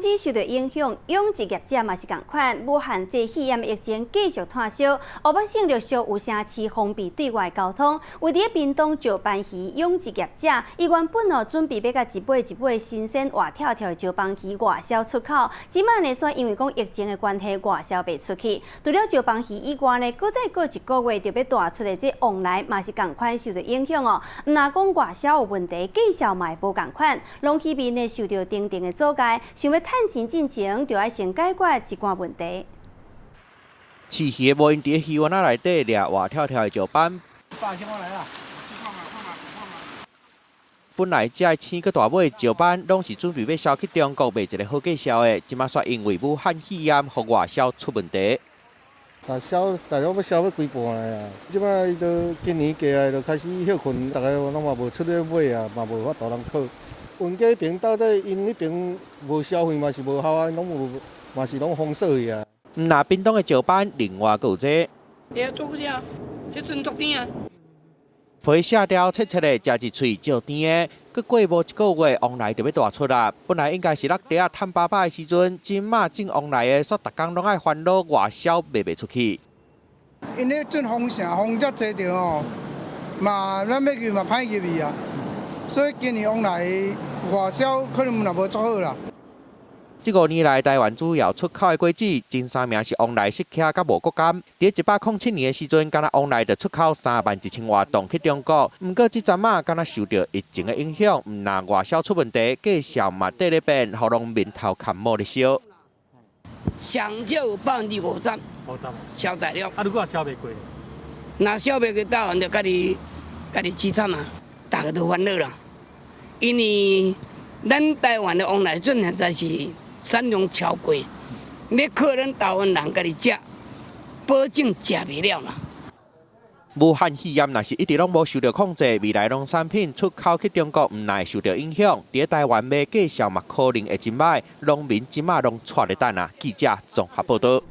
济受到影响，养殖业者嘛是共款，武汉这肺炎疫情继续炭烧，湖北省陆续有城市封闭对外交通。为伫屏东石斑鱼养殖业者，伊原本准备要甲一尾新鲜活跳跳的石斑鱼外销出口，即卖呢，煞因为讲疫情的关系，外销袂出去。除了石斑鱼以外呢，搁再过一个月就要大出的这往来嘛是共款受到影响哦。毋若讲外销有问题，计销嘛无共款，拢起面呢受到定的阻碍。想要趁钱进前，就要先解决一寡问题。饲鱼的无因伫鱼丸仔内底掠活跳跳的石斑。爸，先过来啦！本来只青个大尾石斑，拢是准备要销去中国卖一个好价销的，即马煞因为武汉肺炎，互外销出问题。大家要销要几半来啊！即摆伊都今年过来就开始休困，大家拢嘛无出去买啊，嘛无法度通靠。运价边到底因迄边无消费嘛是无效啊，拢无嘛是拢封锁去啊。那屏东的石斑另外还有这。会做几啊？这阵足甜啊！皮下掉切切的，食一喙就甜的。过无一个月，往来就要大出啦。本来应该是落地啊趁爸爸的时阵，即马正往来的，煞逐工拢爱烦恼外销卖袂出去。因咧阵风城风遮济着哦，嘛咱要去嘛歹入去啊。所以今年往来外销可能也无做好啦。这5年来，台湾主要出口的果子前3名是往来适克甲无国柑。伫107年的时阵，敢若往来就出口31000多吨去中国。不过这阵啊，敢若受到疫情的影响，唔若外销出问题，价销嘛底咧变，互农民头壳摸咧烧。上少有50%，销大了。啊，如果销袂过，若销袂过，台湾就家己凄惨啊，大家都烦恼啦。因为咱台湾的往来准现在是产量超过，要靠咱台湾人家己食，保证食袂了啦。武汉肺炎若是一直拢无受到控制，未来农产品出口去中国，唔会受到影响。伫台湾卖价销嘛可能会真歹，农民即马拢带咧等啊。记者综合报道。